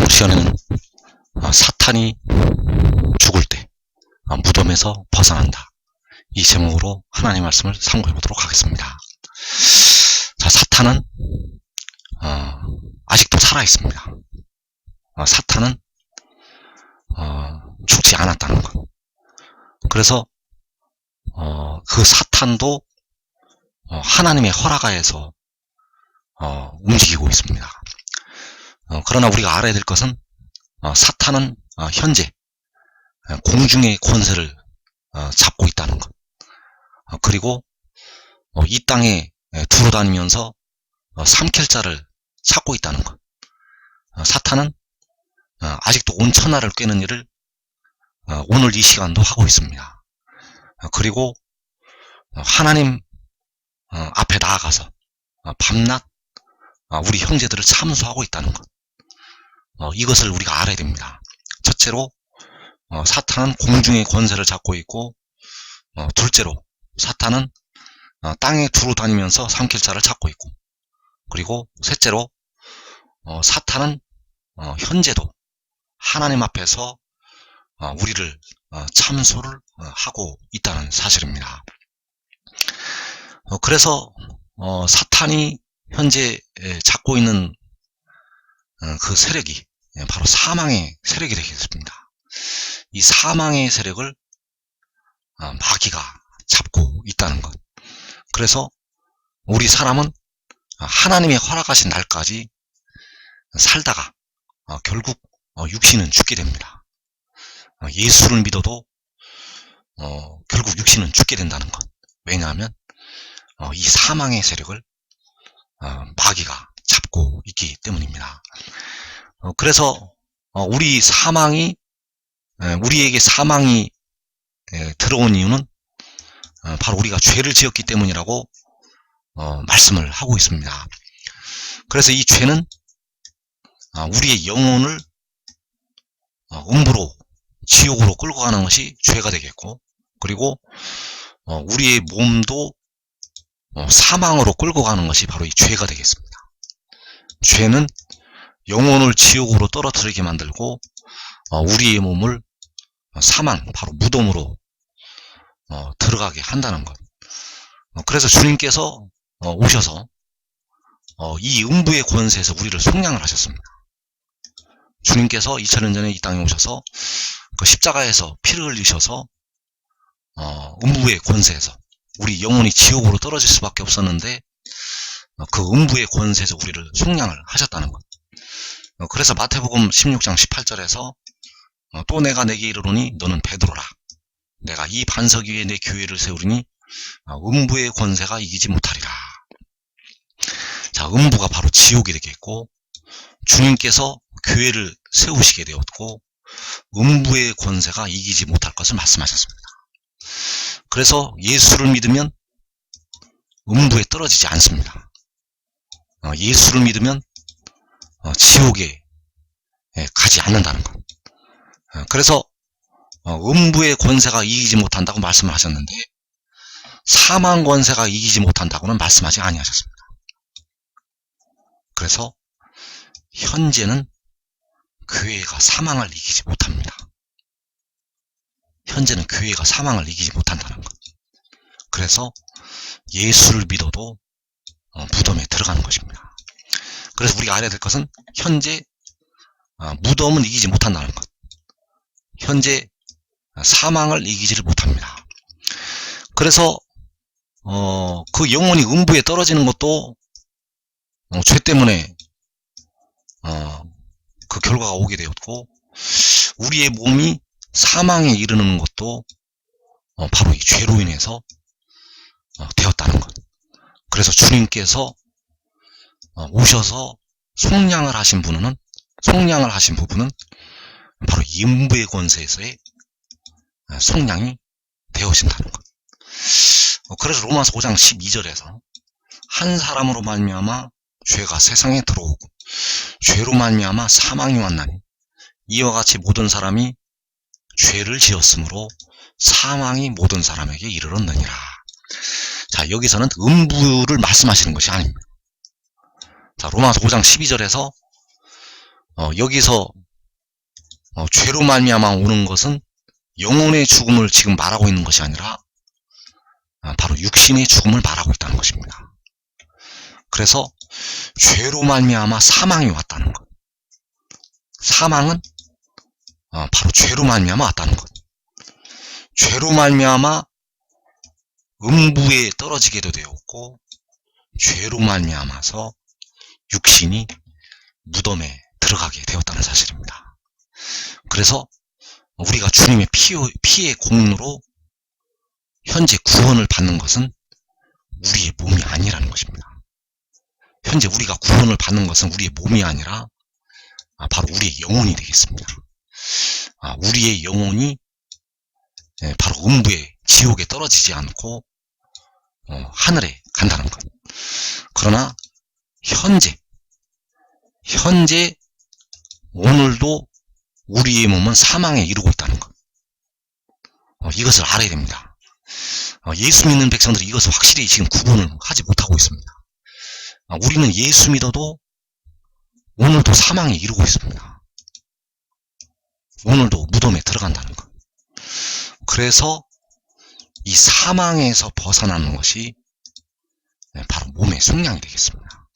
오늘 시간에는 사탄이 죽을 때 무덤에서 벗어난다, 이 제목으로 하나님의 말씀을 상고해 보도록 하겠습니다. 자, 사탄은 아직도 살아 있습니다. 사탄은 죽지 않았다는 것. 그래서 그 사탄도 하나님의 허락하에서 움직이고 있습니다. 그러나 우리가 알아야 될 것은 사탄은 현재 공중의 권세를 잡고 있다는 것, 그리고 이 땅에 두루다니면서 삼킬자를 찾고 있다는 것. 사탄은 아직도 온 천하를 꿰는 일을 오늘 이 시간도 하고 있습니다. 그리고 하나님 앞에 나아가서 밤낮 우리 형제들을 참수하고 있다는 것, 이것을 우리가 알아야 됩니다. 첫째로 사탄은 공중의 권세를 잡고 있고, 둘째로 사탄은 땅에 두루다니면서 삼킬자를 찾고 있고, 그리고 셋째로 사탄은 현재도 하나님 앞에서 우리를 참소를 하고 있다는 사실입니다. 그래서 사탄이 현재 잡고 있는 그 세력이 바로 사망의 세력이 되겠습니다. 이 사망의 세력을 마귀가 잡고 있다는 것. 그래서 우리 사람은 하나님의 허락하신 날까지 살다가 결국 육신은 죽게 됩니다. 예수를 믿어도 결국 육신은 죽게 된다는 것. 왜냐하면 이 사망의 세력을 마귀가 잡고 있기 때문입니다. 그래서 우리에게 사망이 들어온 이유는 바로 우리가 죄를 지었기 때문이라고 말씀을 하고 있습니다. 그래서 이 죄는 우리의 영혼을 음부로, 지옥으로 끌고 가는 것이 죄가 되겠고, 그리고 우리의 몸도 사망으로 끌고 가는 것이 바로 이 죄가 되겠습니다. 죄는 영혼을 지옥으로 떨어뜨리게 만들고 우리의 몸을 사망, 바로 무덤으로 들어가게 한다는 것. 그래서 주님께서 오셔서 이 음부의 권세에서 우리를 속량을 하셨습니다. 주님께서 2000년 전에 이 땅에 오셔서 그 십자가에서 피를 흘리셔서 음부의 권세에서 우리 영혼이 지옥으로 떨어질 수밖에 없었는데 그 음부의 권세에서 우리를 속량을 하셨다는 것. 그래서 마태복음 16장 18절에서 또 내가 내게 이르노니 너는 베드로라, 내가 이 반석 위에 내 교회를 세우리니 음부의 권세가 이기지 못하리라. 자, 음부가 바로 지옥이 되겠고, 주님께서 교회를 세우시게 되었고, 음부의 권세가 이기지 못할 것을 말씀하셨습니다. 그래서 예수를 믿으면 음부에 떨어지지 않습니다. 예수를 믿으면 지옥에 가지 않는다는 것. 그래서 음부의 권세가 이기지 못한다고 말씀을 하셨는데, 사망 권세가 이기지 못한다고는 말씀하지 아니하셨습니다. 그래서 현재는 교회가 사망을 이기지 못합니다. 현재는 교회가 사망을 이기지 못한다는 것. 그래서 예수를 믿어도 무덤에 들어가는 것입니다. 그래서 우리가 알아야 될 것은 현재 무덤은 이기지 못한다는 것. 현재 사망을 이기지를 못합니다. 그래서 그 영혼이 음부에 떨어지는 것도 죄 때문에 그 결과가 오게 되었고, 우리의 몸이 사망에 이르는 것도 바로 이 죄로 인해서 되었다는 것. 그래서 주님께서 오셔서 속량을 하신 부분은 바로 이 음부의 권세에서의 속량이 되어진다는 것. 그래서 로마서 5장 12절에서 한 사람으로 말미암아 죄가 세상에 들어오고 죄로 말미암아 사망이 왔나니 이와 같이 모든 사람이 죄를 지었으므로 사망이 모든 사람에게 이르렀느니라. 자, 여기서는 음부를 말씀하시는 것이 아닙니다. 자, 로마서 5장 12절에서 여기서 죄로 말미암아 오는 것은 영혼의 죽음을 지금 말하고 있는 것이 아니라 바로 육신의 죽음을 말하고 있다는 것입니다. 그래서 죄로 말미암아 사망이 왔다는 것. 사망은 바로 죄로 말미암아 왔다는 것. 죄로 말미암아 음부에 떨어지게도 되었고, 죄로 말미암아서 육신이 무덤에 들어가게 되었다는 사실입니다. 그래서 우리가 주님의 피의 공로로 현재 구원을 받는 것은 우리의 몸이 아니라는 것입니다. 현재 우리가 구원을 받는 것은 우리의 몸이 아니라 바로 우리의 영혼이 되겠습니다. 우리의 영혼이 바로 음부에, 지옥에 떨어지지 않고 하늘에 간다는 것. 그러나 현재 오늘도 우리의 몸은 사망에 이르고 있다는 것. 이것을 알아야 됩니다. 예수 믿는 백성들이 이것을 확실히 지금 구분을 하지 못하고 있습니다. 우리는 예수 믿어도 오늘도 사망에 이르고 있습니다. 오늘도 무덤에 들어간다는 것. 그래서 이 사망에서 벗어나는 것이 바로 몸의 속량이 되겠습니다.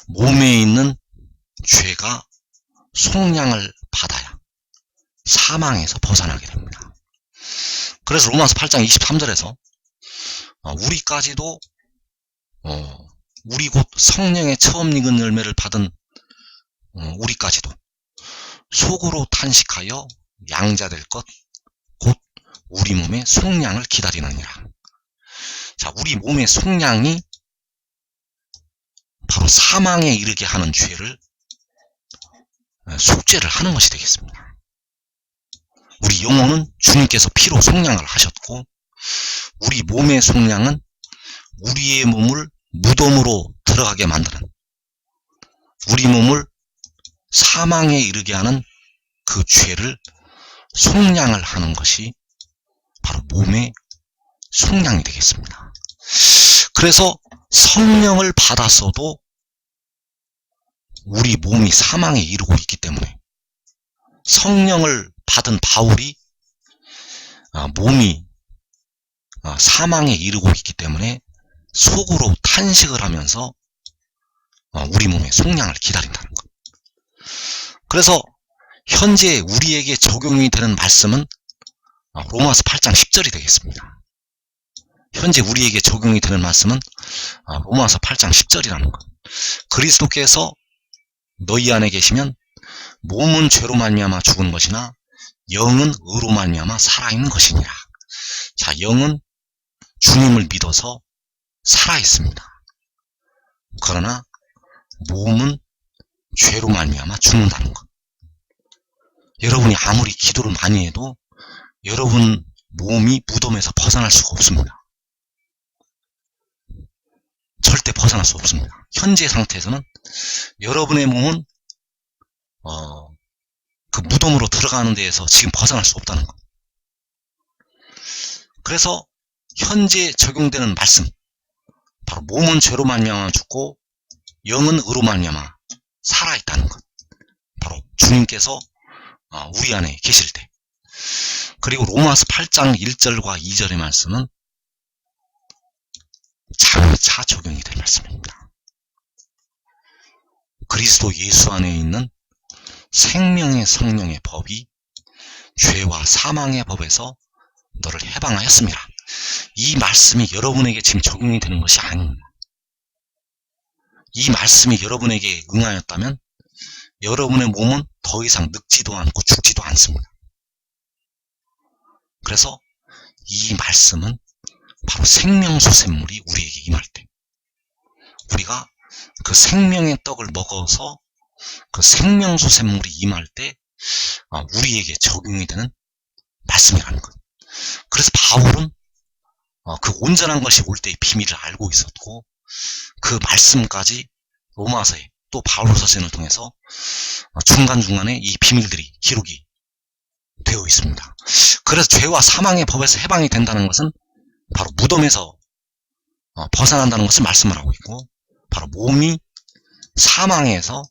몸에 있는 죄가 속량을 받아야 사망에서 벗어나게 됩니다. 그래서 로마서 8장 23절에서 우리까지도 우리 곧 성령의 처음 익은 열매를 받은 우리까지도 속으로 탄식하여 양자될 것 곧 우리 몸의 속량을 기다리느니라. 자, 우리 몸의 속량이 바로 사망에 이르게 하는 죄를 속죄를 하는 것이 되겠습니다. 우리 영혼은 주님께서 피로 속량을 하셨고, 우리 몸의 속량은 우리의 몸을 무덤으로 들어가게 만드는, 우리 몸을 사망에 이르게 하는 그 죄를 속량을 하는 것이 바로 몸의 속량이 되겠습니다. 그래서 성령을 받았어도 우리 몸이 사망에 이르고 있기 때문에 성령을 받은 바울이 몸이 사망에 이르고 있기 때문에 속으로 탄식을 하면서 우리 몸의 속량을 기다린다는 것. 그래서 현재 우리에게 적용이 되는 말씀은 로마서 8장 10절이 되겠습니다. 현재 우리에게 적용이 되는 말씀은 로마서 8장 10절이라는 것. 그리스도께서 너희 안에 계시면 몸은 죄로 말미암아 죽은 것이나 영은 의로 말미암아 살아있는 것이니라. 자, 영은 주님을 믿어서 살아있습니다. 그러나 몸은 죄로 말미암아 죽는다는 것. 여러분이 아무리 기도를 많이 해도 여러분 몸이 무덤에서 벗어날 수가 없습니다. 절대 벗어날 수 없습니다. 현재 상태에서는 여러분의 몸은 그 무덤으로 들어가는 데에서 지금 벗어날 수 없다는 것. 그래서 현재 적용되는 말씀, 바로 몸은 죄로 말미암아 죽고 영은 의로 말미암아 살아있다는 것. 바로 주님께서 우리 안에 계실 때. 그리고 로마서 8장 1절과 2절의 말씀은 장차 적용이 될 말씀입니다. 그리스도 예수 안에 있는 생명의 성령의 법이 죄와 사망의 법에서 너를 해방하였습니다. 이 말씀이 여러분에게 지금 적용이 되는 것이 아닙니다. 이 말씀이 여러분에게 응하였다면 여러분의 몸은 더 이상 늙지도 않고 죽지도 않습니다. 그래서 이 말씀은 바로 생명수 샘물이 우리에게 임할 때, 우리가 그 생명의 떡을 먹어서 그 생명수 샘물이 임할 때 우리에게 적용이 되는 말씀이라는 것. 그래서 바울은 그 온전한 것이 올 때의 비밀을 알고 있었고, 그 말씀까지 로마서에 또 바울서신을 통해서 중간중간에 이 비밀들이 기록이 되어 있습니다. 그래서 죄와 사망의 법에서 해방이 된다는 것은 바로 무덤에서 벗어난다는 것을 말씀을 하고 있고, 바로 몸이 사망에서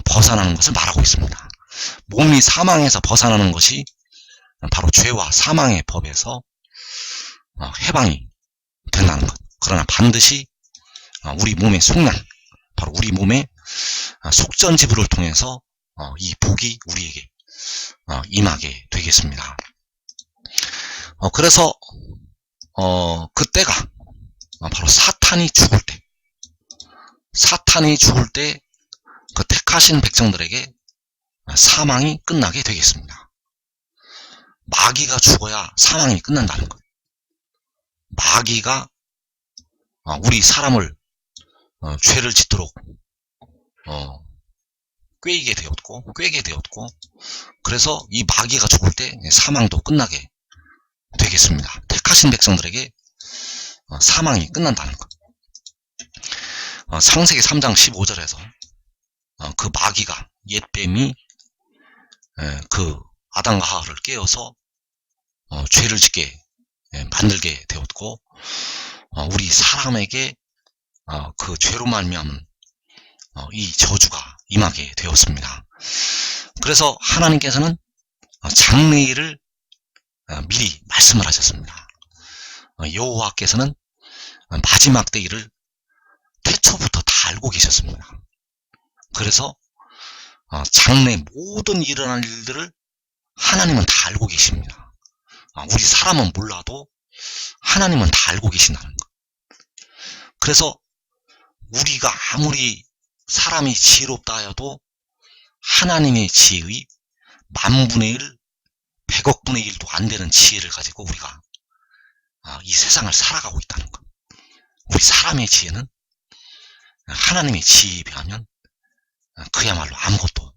벗어나는 것을 말하고 있습니다. 몸이 사망에서 벗어나는 것이 바로 죄와 사망의 법에서 해방이 된다는 것. 그러나 반드시 우리 몸의 속량, 바로 우리 몸의 속전지부를 통해서 이 복이 우리에게 임하게 되겠습니다. 그래서 그때가 바로 사탄이 죽을 때 그 택하신 백성들에게 사망이 끝나게 되겠습니다. 마귀가 죽어야 사망이 끝난다는 것. 마귀가 우리 사람을 죄를 짓도록 꾀게 되었고 그래서 이 마귀가 죽을 때 사망도 끝나게 되겠습니다. 택하신 백성들에게 사망이 끝난다는 것. 창세기 3장 15절에서 그 마귀가 옛뱀이 그 아담과 하와를 깨어서 죄를 짓게 만들게 되었고 우리 사람에게 그 죄로 말미암은 이 저주가 임하게 되었습니다. 그래서 하나님께서는 장래일을 미리 말씀을 하셨습니다. 여호와께서는 마지막 때일을 태초부터 다 알고 계셨습니다. 그래서 장래 모든 일어날 일들을 하나님은 다 알고 계십니다. 우리 사람은 몰라도 하나님은 다 알고 계신다는 것. 그래서 우리가 아무리 사람이 지혜롭다 하여도 하나님의 지혜의 만분의 1, 100억분의 1도 안 되는 지혜를 가지고 우리가 이 세상을 살아가고 있다는 것. 우리 사람의 지혜는 하나님의 지혜에 비하면 그야말로 아무것도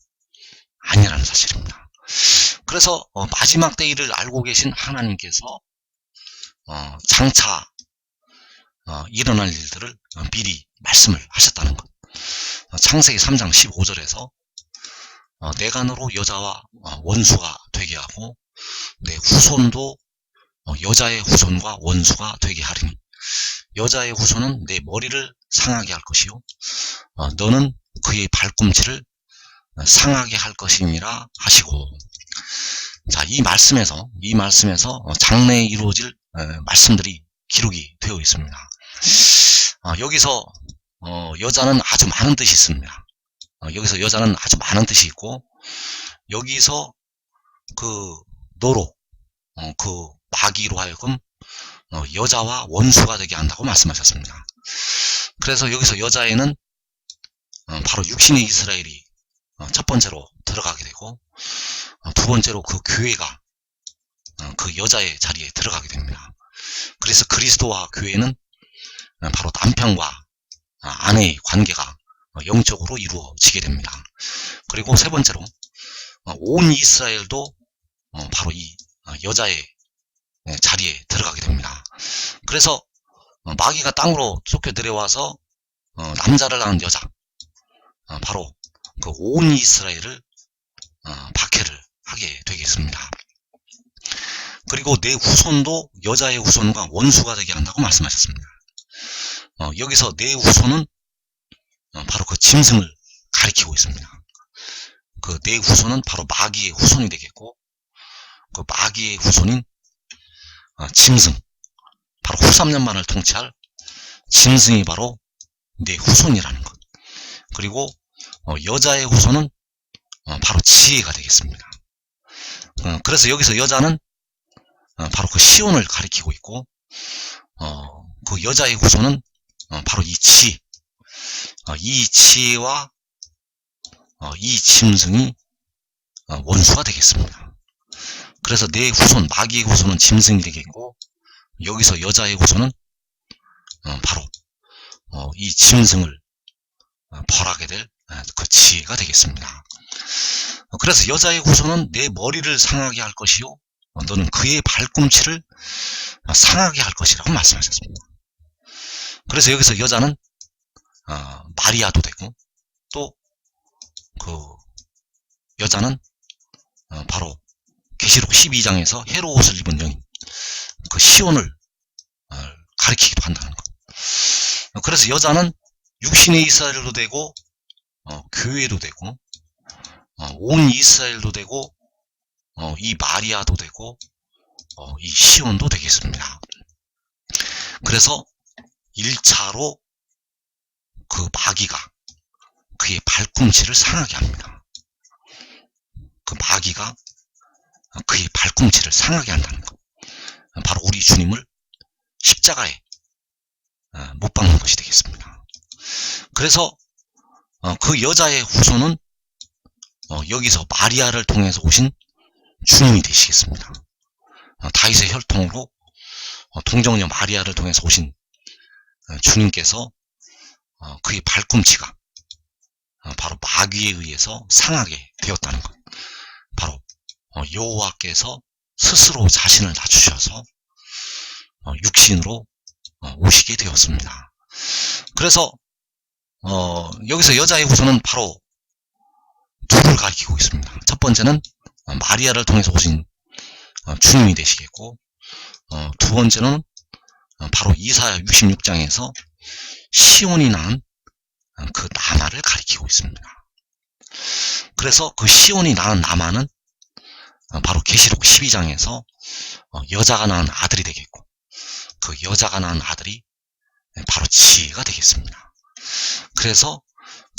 아니라는 사실입니다. 그래서 마지막 때일을 알고 계신 하나님께서 장차 일어날 일들을 미리 말씀을 하셨다는 것. 창세기 3장 15절에서 내 간으로 여자와 원수가 되게 하고 내 후손도 여자의 후손과 원수가 되게 하리니 여자의 후손은 내 머리를 상하게 할 것이요 너는 그의 발꿈치를 상하게 할 것이니라 하시고. 자, 이 말씀에서 장래에 이루어질 말씀들이 기록이 되어 있습니다. 여기서 여자는 아주 많은 뜻이 있습니다. 여기서 여자는 아주 많은 뜻이 있고 여기서 그 너로 그 마귀로 하여금 여자와 원수가 되게 한다고 말씀하셨습니다. 그래서 여기서 여자에는 바로 육신의 이스라엘이 첫 번째로 들어가게 되고 두 번째로 그 교회가 그 여자의 자리에 들어가게 됩니다. 그래서 그리스도와 교회는 바로 남편과 아내의 관계가 영적으로 이루어지게 됩니다. 그리고 세 번째로 온 이스라엘도 바로 이 여자의 자리에 들어가게 됩니다. 그래서 마귀가 땅으로 쫓겨 내려와서 남자를 낳은 여자, 바로 그 온 이스라엘을 박해를 하게 되겠습니다. 그리고 내 후손도 여자의 후손과 원수가 되게 한다고 말씀하셨습니다. 여기서 내 후손은 바로 그 짐승을 가리키고 있습니다. 그 내 후손은 바로 마귀의 후손이 되겠고 그 마귀의 후손인 짐승, 바로 후 3년만을 통치할 짐승이 바로 내 후손이라는 것. 그리고 여자의 후손은 바로 지혜가 되겠습니다. 그래서 여기서 여자는 바로 그 시온을 가리키고 있고 그 여자의 후손은 바로 이 지혜, 이 지혜와 이 짐승이 원수가 되겠습니다. 그래서 내 후손, 마귀의 후손은 짐승이 되겠고 여기서 여자의 후손은 바로 이 짐승을 벌하게 될 그 지혜가 되겠습니다. 그래서 여자의 후손은 내 머리를 상하게 할 것이요 너는 그의 발꿈치를 상하게 할 것이라고 말씀하셨습니다. 그래서 여기서 여자는 마리아도 되고 또 그 여자는 바로 계시록 12장에서 헤롯을 입은 여인, 그 시온을 가리키기도 한다는 것. 그래서 여자는 육신의 이스라엘도 되고 교회도 되고 온 이스라엘도 되고 이 마리아도 되고 이 시온도 되겠습니다. 그래서 1차로 그 마귀가 그의 발꿈치를 상하게 합니다. 그 마귀가 그의 발꿈치를 상하게 한다는 것. 바로 우리 주님을 십자가에 못 박는 것이 되겠습니다. 그래서 그 여자의 후손은 여기서 마리아를 통해서 오신 주님이 되시겠습니다. 다윗의 혈통으로 동정녀 마리아를 통해서 오신 주님께서 그의 발꿈치가 바로 마귀에 의해서 상하게 되었다는 것. 바로 여호와께서 스스로 자신을 낮추셔서 육신으로 오시게 되었습니다. 그래서 여기서 여자의 후손은 바로 둘을 가리키고 있습니다. 첫 번째는 마리아를 통해서 오신 주님이 되시겠고, 두 번째는 바로 이사야 66장에서 시온이 낳은 그 나마를 가리키고 있습니다. 그래서 그 시온이 낳은 나마는 바로 계시록 12장에서 여자가 낳은 아들이 되겠고, 그 여자가 낳은 아들이 바로 지혜가 되겠습니다. 그래서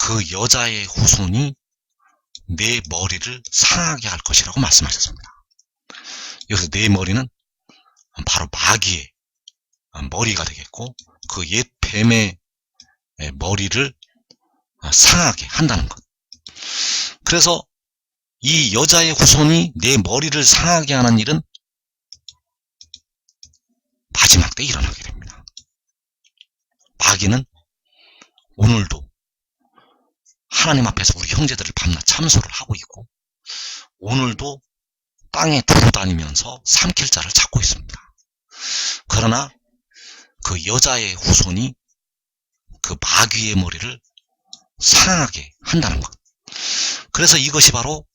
그 여자의 후손이 내 머리를 상하게 할 것이라고 말씀하셨습니다. 여기서 내 머리는 바로 마귀의 머리가 되겠고, 그 옛 뱀의 머리를 상하게 한다는 것. 그래서 이 여자의 후손이 내 머리를 상하게 하는 일은 마지막 때 일어나게 됩니다. 마귀는 오늘도 하나님 앞에서 우리 형제들을 밤낮 참소를 하고 있고, 오늘도 땅에 두루 다니면서 삼킬 자를 찾고 있습니다. 그러나 그 여자의 후손이 그 마귀의 머리를 상하게 한다는 것. 그래서 이것이 바로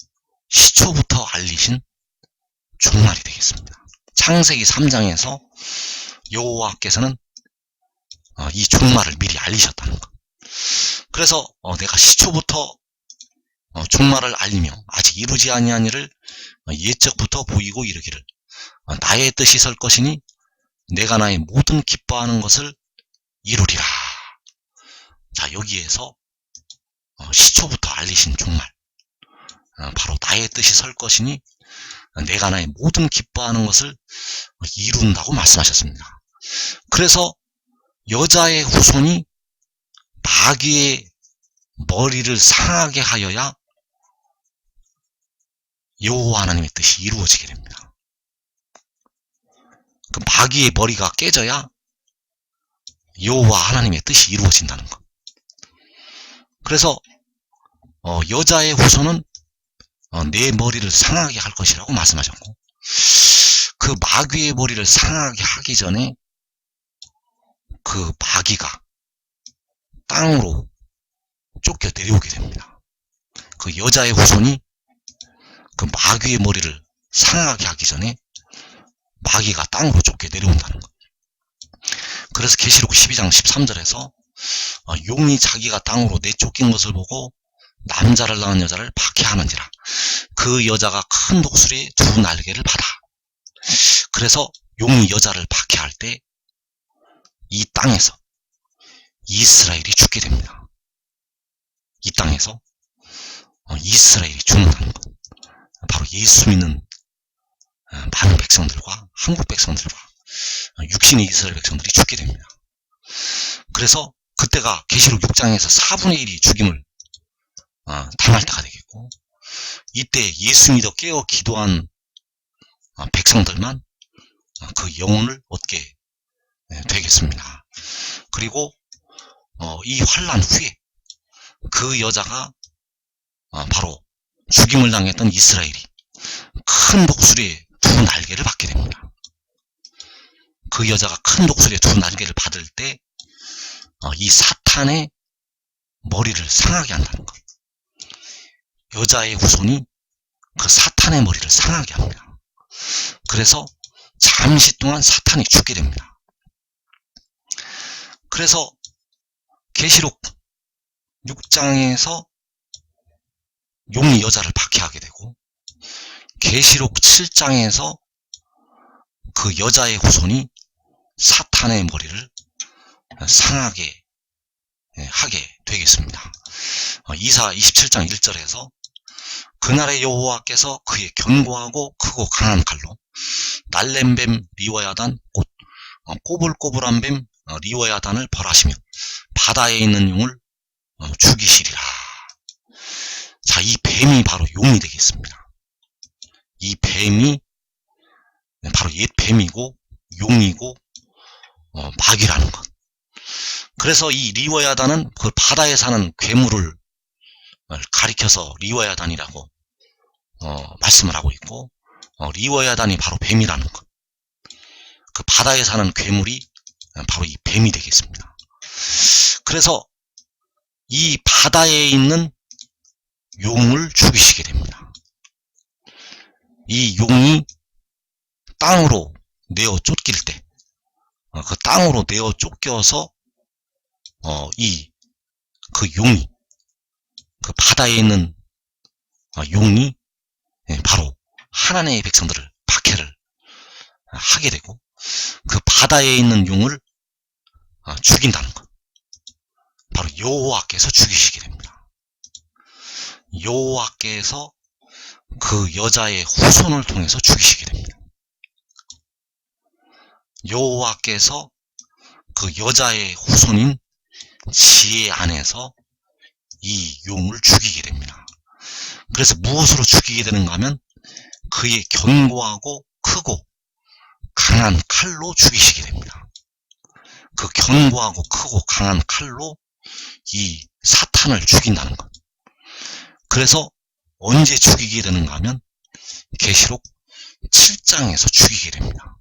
시초부터 알리신 종말이 되겠습니다. 창세기 3장에서 여호와께서는 이 종말을 미리 알리셨다는 것. 그래서 내가 시초부터 종말을 알리며 아직 이루지 아니한 일을 예적부터 보이고 이르기를 나의 뜻이 설 것이니 내가 나의 모든 기뻐하는 것을 이루리라. 자, 여기에서 시초부터 알리신 종말, 바로 나의 뜻이 설 것이니 내가 나의 모든 기뻐하는 것을 이룬다고 말씀하셨습니다. 그래서 여자의 후손이 마귀의 머리를 상하게 하여야 여호와 하나님의 뜻이 이루어지게 됩니다. 그 마귀의 머리가 깨져야 여호와 하나님의 뜻이 이루어진다는 것. 그래서 여자의 후손은 내 머리를 상하게 할 것이라고 말씀하셨고, 그 마귀의 머리를 상하게 하기 전에 그 마귀가 땅으로 쫓겨 내려오게 됩니다. 그 여자의 후손이 그 마귀의 머리를 상하게 하기 전에 마귀가 땅으로 쫓겨 내려온다는 것. 그래서 계시록 12장 13절에서 용이 자기가 땅으로 내쫓긴 것을 보고 남자를 낳은 여자를 박해하는지라. 그 여자가 큰 독수리의 두 날개를 받아. 그래서 용이 여자를 박해할 때 이 땅에서 이스라엘이 죽게 됩니다. 이 땅에서 이스라엘이 죽는다는 것. 바로 예수 믿는 많은 백성들과 한국 백성들과 육신의 이스라엘 백성들이 죽게 됩니다. 그래서 그때가 계시록 6장에서 4분의 1이 죽임을 당할 때가 되겠고, 이때 예수 믿어 깨어 기도한 백성들만 그 영혼을 얻게 되겠습니다. 그리고 이 환란 후에 그 여자가 바로 죽임을 당했던 이스라엘이 큰 독수리의 두 날개를 받게 됩니다. 그 여자가 큰 독수리의 두 날개를 받을 때 이 사탄의 머리를 상하게 한다는 것. 여자의 후손이 그 사탄의 머리를 상하게 합니다. 그래서 잠시 동안 사탄이 죽게 됩니다. 그래서 계시록 6장에서 용이 여자를 박해하게 되고, 계시록 7장에서 그 여자의 후손이 사탄의 머리를 상하게 하게 되겠습니다. 이사 27장 1절에서 그날의 여호와께서 그의 견고하고 크고 강한 칼로 날렘뱀 리워야단 곧 꼬불꼬불한 뱀 리워야단을 벌하시며 바다에 있는 용을 죽이시리라. 자, 이 뱀이 바로 용이 되겠습니다. 이 뱀이 바로 옛 뱀이고 용이고 마귀라는 것. 그래서 이 리워야단은 그 바다에 사는 괴물을 가리켜서 리워야단이라고 말씀을 하고 있고, 리워야단이 바로 뱀이라는 것. 그 바다에 사는 괴물이 바로 이 뱀이 되겠습니다. 그래서 이 바다에 있는 용을 죽이시게 됩니다. 이 용이 땅으로 내어 쫓길 때, 그 땅으로 내어 쫓겨서 그 용이, 그 바다에 있는 용이 바로 하나님의 백성들을 박해를 하게 되고, 그 바다에 있는 용을 죽인다는 것. 바로 여호와께서 죽이시게 됩니다. 여호와께서 그 여자의 후손을 통해서 죽이시게 됩니다. 여호와께서 그 여자의 후손인 지혜 안에서 이 용을 죽이게 됩니다. 그래서 무엇으로 죽이게 되는가 하면 그의 견고하고 크고 강한 칼로 죽이시게 됩니다. 그 견고하고 크고 강한 칼로 이 사탄을 죽인다는 것. 그래서 언제 죽이게 되는가 하면 계시록 7장에서 죽이게 됩니다.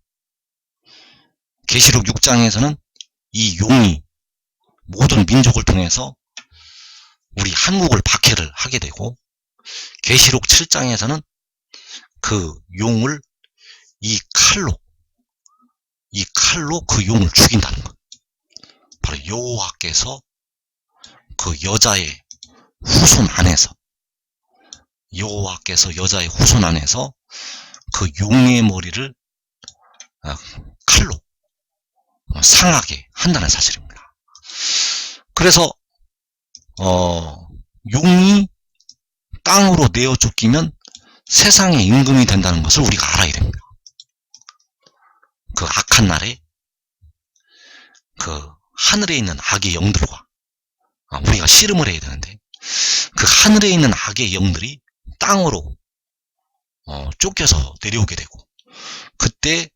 계시록 6장에서는 이 용이 모든 민족을 통해서 우리 한국을 박해를 하게 되고, 계시록 7장에서는 그 용을 이 칼로 그 용을 죽인다는 것. 바로 여호와께서 그 여자의 후손 안에서, 여호와께서 여자의 후손 안에서 그 용의 머리를 칼로 상하게 한다는 사실입니다. 그래서 용이 땅으로 내어 쫓기면 세상의 임금이 된다는 것을 우리가 알아야 됩니다. 그 악한 날에 그 하늘에 있는 악의 영들과 우리가 씨름을 해야 되는데, 그 하늘에 있는 악의 영들이 땅으로 쫓겨서 내려오게 되고, 그때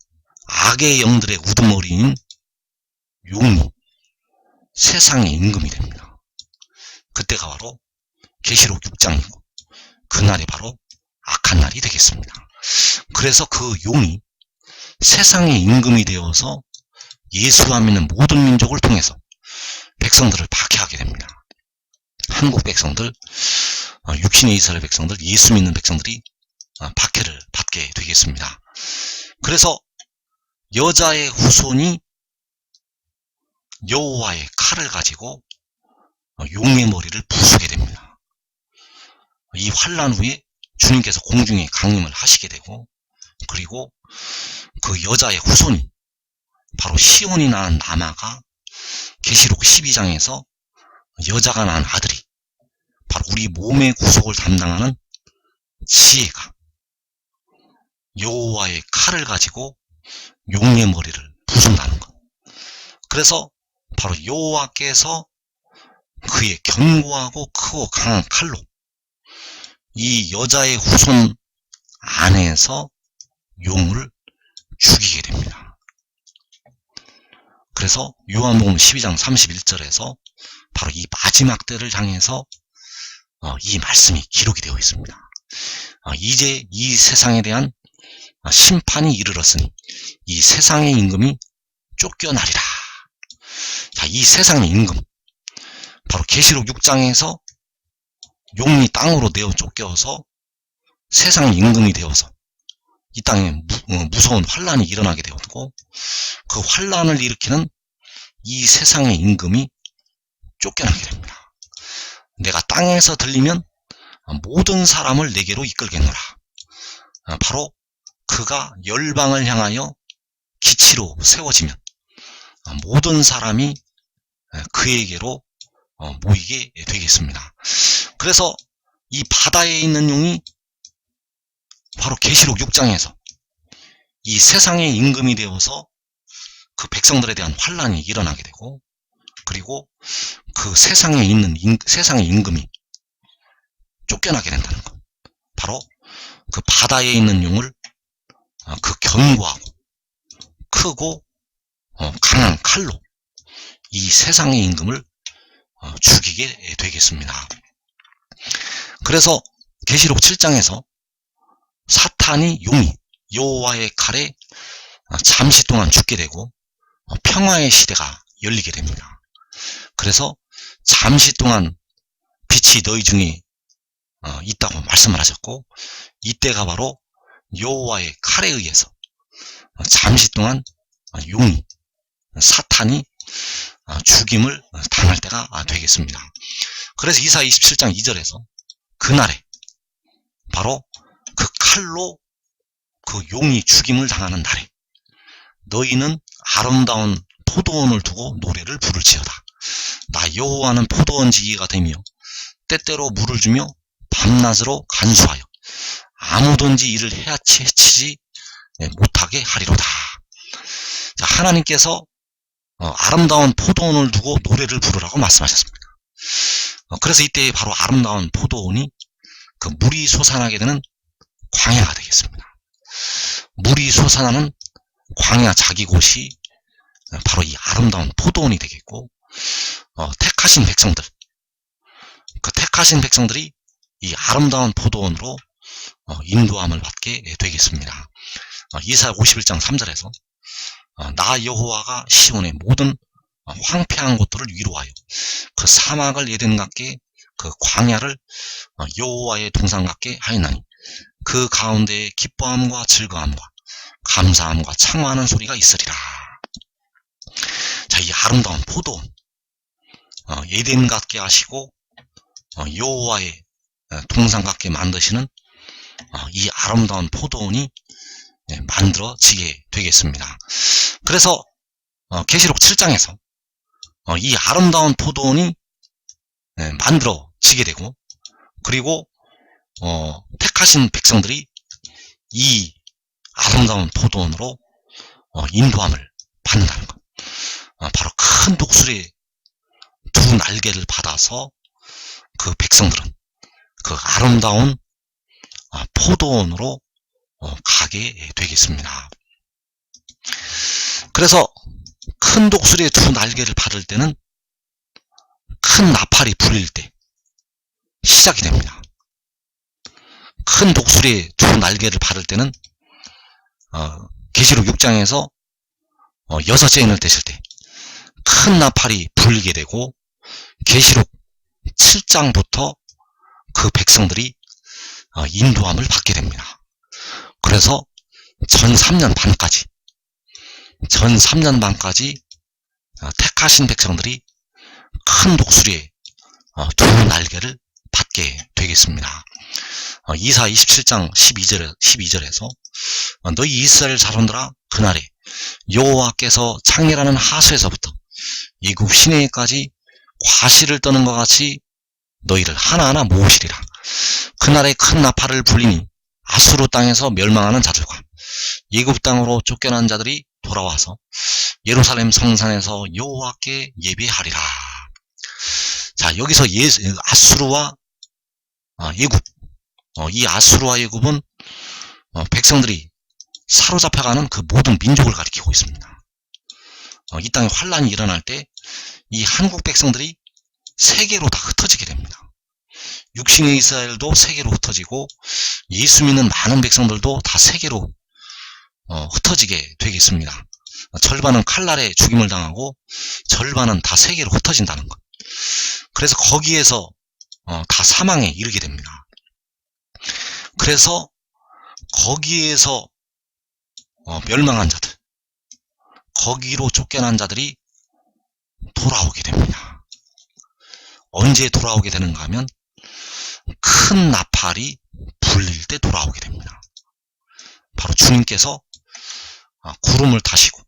악의 영들의 우두머리인 용이 세상의 임금이 됩니다. 그때가 바로 계시록 6장이고 그날이 바로 악한 날이 되겠습니다. 그래서 그 용이 세상의 임금이 되어서 예수와 믿는 모든 민족을 통해서 백성들을 박해하게 됩니다. 한국 백성들, 육신의 이스라엘 백성들, 예수 믿는 백성들이 박해를 받게 되겠습니다. 그래서 여자의 후손이 여호와의 칼을 가지고 용의 머리를 부수게 됩니다. 이 환난 후에 주님께서 공중에 강림을 하시게 되고, 그리고 그 여자의 후손이 바로 시온이 낳은 라마가 계시록 12장에서 여자가 낳은 아들이 바로 우리 몸의 구속을 담당하는 지혜가 여호와의 칼을 가지고 용의 머리를 부순다는 것. 그래서 바로 여호와께서 그의 견고하고 크고 강한 칼로 이 여자의 후손 안에서 용을 죽이게 됩니다. 그래서 요한복음 12장 31절에서 바로 이 마지막 때를 향해서 이 말씀이 기록이 되어 있습니다. 이제 이 세상에 대한 심판이 이르렀으니 이 세상의 임금이 쫓겨나리라. 자, 이 세상의 임금, 바로 계시록 6장에서 용이 땅으로 내어 쫓겨서 세상의 임금이 되어서 이 땅에 무서운 환란이 일어나게 되었고, 그 환란을 일으키는 이 세상의 임금이 쫓겨나게 됩니다. 내가 땅에서 들리면 모든 사람을 내게로 이끌겠노라. 바로 그가 열방을 향하여 기치로 세워지면 모든 사람이 그에게로 모이게 되겠습니다. 그래서 이 바다에 있는 용이 바로 계시록 6장에서 이 세상의 임금이 되어서 그 백성들에 대한 환란이 일어나게 되고, 그리고 그 세상에 있는 세상의 임금이 쫓겨나게 된다는 것. 바로 그 바다에 있는 용을 그 견고하고 크고 강한 칼로 이 세상의 임금을 죽이게 되겠습니다. 그래서 계시록 7장에서 사탄이 용이 여호와의 칼에 잠시 동안 죽게 되고 평화의 시대가 열리게 됩니다. 그래서 잠시 동안 빛이 너희 중에 있다고 말씀을 하셨고, 이때가 바로 여호와의 칼에 의해서 잠시 동안 용이 사탄이 죽임을 당할 때가 되겠습니다. 그래서 이사야 27장 2절에서 그날에 바로 그 칼로 그 용이 죽임을 당하는 날에 너희는 아름다운 포도원을 두고 노래를 부를지어다. 나 여호와는 포도원 지기가 되며 때때로 물을 주며 밤낮으로 간수하여 아무든지 이를 해치지 못하게 하리로다. 자, 하나님께서 아름다운 포도원을 두고 노래를 부르라고 말씀하셨습니다. 그래서 이때 바로 아름다운 포도원이 그 물이 솟아나게 되는 광야가 되겠습니다. 물이 솟아나는 광야 자기 곳이 바로 이 아름다운 포도원이 되겠고, 택하신 백성들, 그 택하신 백성들이 이 아름다운 포도원으로 인도함을 받게 되겠습니다. 이사야 51장 3절에서 나 여호와가 시온의 모든 황폐한 곳들을 위로하여 그 사막을 에덴 같게 그 광야를 여호와의 동산 같게 하였나니 그 가운데에 기뻐함과 즐거움과 감사함과 창화하는 소리가 있으리라. 자, 이 아름다운 포도원, 에덴 같게 하시고 여호와의 동산 같게 만드시는 이 아름다운 포도원이 만들어지게 되겠습니다. 그래서 계시록 7장에서 이 아름다운 포도원이 만들어지게 되고, 그리고 택하신 백성들이 이 아름다운 포도원으로 인도함을 받는다는 것. 바로 큰 독수리의 두 날개를 받아서 그 백성들은 그 아름다운 포도원으로 가게 되겠습니다. 그래서 큰 독수리의 두 날개를 받을 때는 큰 나팔이 불릴 때 시작이 됩니다. 큰 독수리의 두 날개를 받을 때는 계시록 6장에서 6째인을 떼실 때 큰 나팔이 불리게 되고, 계시록 7장부터 그 백성들이 인도함을 받게 됩니다. 그래서 전 3년 반까지 택하신 백성들이 큰 독수리의 두 날개를 받게 되겠습니다. 이사야 27장 12절에서 너희 이스라엘 자손들아 그날에 여호와께서 창리라는 하수에서부터 이국 시내까지 과실을 떠는 것 같이 너희를 하나하나 모으시리라. 그날에 큰 나팔을 불리니 아수르 땅에서 멸망하는 자들과 애굽 땅으로 쫓겨난 자들이 돌아와서 예루살렘 성산에서 여호와께 예배하리라. 자, 여기서 아수르와 애굽, 이 아수르와 애굽은 백성들이 사로잡혀가는 그 모든 민족을 가리키고 있습니다. 이 땅에 환란이 일어날 때 이 한국 백성들이 세계로 다 흩어지게 됩니다. 육신의 이스라엘도 세계로 흩어지고 예수 믿는 많은 백성들도 다 세계로 흩어지게 되겠습니다. 절반은 칼날에 죽임을 당하고 절반은 다 세계로 흩어진다는 것. 그래서 거기에서 다 사망에 이르게 됩니다. 그래서 거기에서 멸망한 자들, 거기로 쫓겨난 자들이 돌아오게 됩니다. 언제 돌아오게 되는가 하면 큰 나팔이 불릴 때 돌아오게 됩니다. 바로 주님께서 구름을 타시고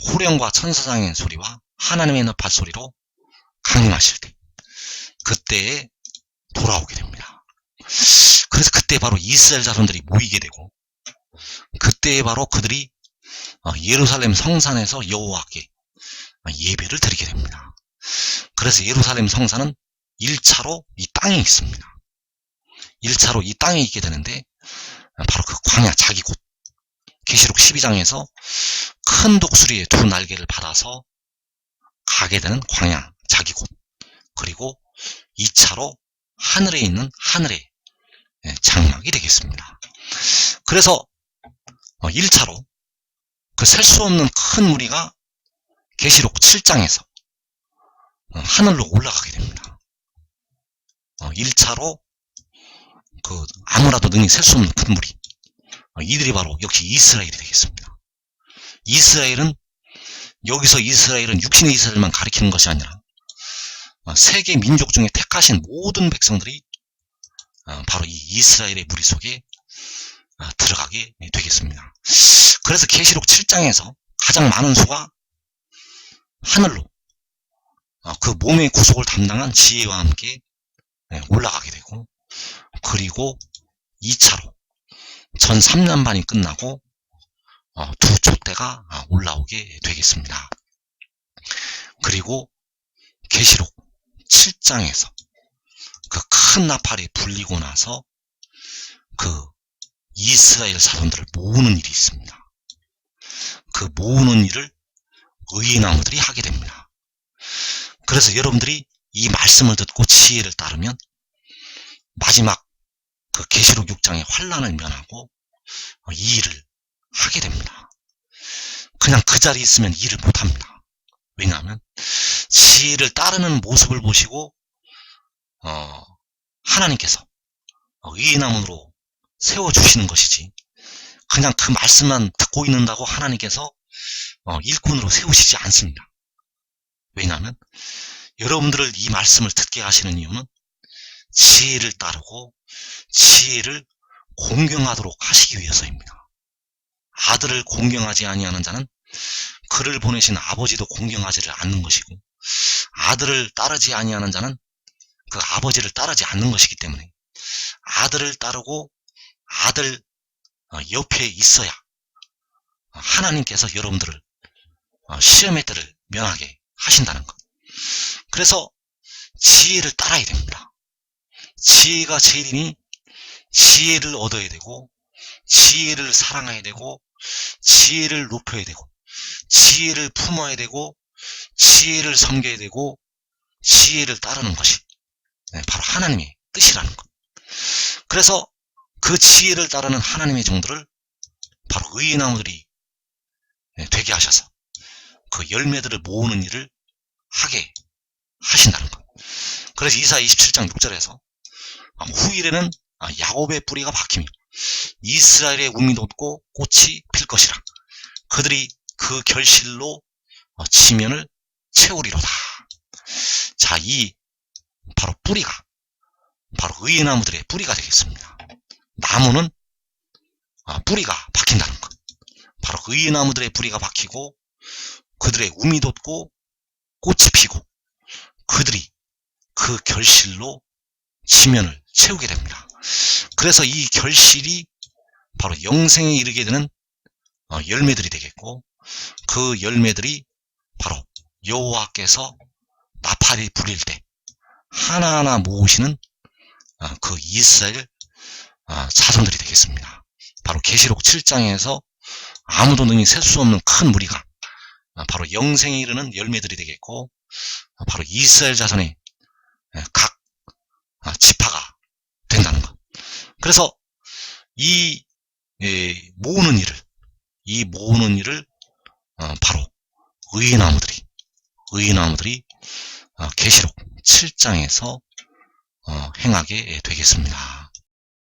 호령과 천사장의 소리와 하나님의 나팔 소리로 강림하실 때, 그때에 돌아오게 됩니다. 그래서 그때 바로 이스라엘 자손들이 모이게 되고, 그때에 바로 그들이 예루살렘 성산에서 여호와께 예배를 드리게 됩니다. 그래서 예루살렘 성산은 1차로 이 땅에 있습니다. 1차로 이 땅에 있게 되는데, 바로 그 광야 자기 곳, 계시록 12장에서 큰 독수리의 두 날개를 받아서 가게 되는 광야 자기 곳, 그리고 2차로 하늘에 있는 하늘의 장막이 되겠습니다. 그래서 1차로 그 셀 수 없는 큰 무리가 계시록 7장에서 하늘로 올라가게 됩니다. 1차로 그 아무라도 능히 셀 수 없는 큰 무리, 이들이 바로 역시 이스라엘이 되겠습니다. 이스라엘은, 여기서 이스라엘은 육신의 이스라엘만 가리키는 것이 아니라 세계 민족 중에 택하신 모든 백성들이 바로 이 이스라엘의 무리 속에 들어가게 되겠습니다. 그래서 계시록 7장에서 가장 많은 수가 하늘로 그 몸의 구속을 담당한 지혜와 함께 올라가게 되고, 그리고 2차로 전 3년반이 끝나고 두 촛대가 올라오게 되겠습니다. 그리고 계시록 7장에서 그 큰 나팔이 불리고 나서 그 이스라엘 자손들을 모으는 일이 있습니다. 그 모으는 일을 의의 나무들이 하게 됩니다. 그래서 여러분들이 이 말씀을 듣고 지혜를 따르면 마지막 그 계시록 6장의 환란을 면하고 이 일을 하게 됩니다. 그냥 그 자리에 있으면 일을 못합니다. 왜냐하면 지혜를 따르는 모습을 보시고 하나님께서 의의 나무로 세워주시는 것이지, 그냥 그 말씀만 듣고 있는다고 하나님께서 일꾼으로 세우시지 않습니다. 왜냐하면 여러분들을 이 말씀을 듣게 하시는 이유는 지혜를 따르고 지혜를 공경하도록 하시기 위해서입니다. 아들을 공경하지 아니하는 자는 그를 보내신 아버지도 공경하지를 않는 것이고, 아들을 따르지 아니하는 자는 그 아버지를 따르지 않는 것이기 때문에 아들을 따르고 아들 옆에 있어야 하나님께서 여러분들을 시험의 때를 면하게 하신다는 것. 그래서 지혜를 따라야 됩니다. 지혜가 제일이니 지혜를 얻어야 되고, 지혜를 사랑해야 되고, 지혜를 높여야 되고, 지혜를 품어야 되고, 지혜를 섬겨야 되고, 지혜를 따르는 것이 바로 하나님의 뜻이라는 것. 그래서 그 지혜를 따르는 하나님의 종들을 바로 의의 나무들이 되게 하셔서 그 열매들을 모으는 일을 하게 하신다는 것. 그래서 이사야 27장 6절에서 후일에는 야곱의 뿌리가 박히며 이스라엘의 우미 돋고 꽃이 필 것이라. 그들이 그 결실로 지면을 채우리로다. 자, 이 바로 뿌리가 바로 의의 나무들의 뿌리가 되겠습니다. 나무는 뿌리가 박힌다는 것. 바로 의의 나무들의 뿌리가 박히고 그들의 우미 돋고 꽃이 피고 그들이 그 결실로 지면을 채우게 됩니다. 그래서 이 결실이 바로 영생에 이르게 되는 열매들이 되겠고, 그 열매들이 바로 여호와께서 나팔이 불릴 때 하나하나 모으시는 그 이스라엘 자손들이 되겠습니다. 바로 계시록 7장에서 아무도 능히 셀 수 없는 큰 무리가 바로 영생에 이르는 열매들이 되겠고, 바로 이스라엘 자손의 각 지파가 된다는 것. 그래서 이 모으는 일을 바로 의의 나무들이 계시록 7장에서 행하게 되겠습니다.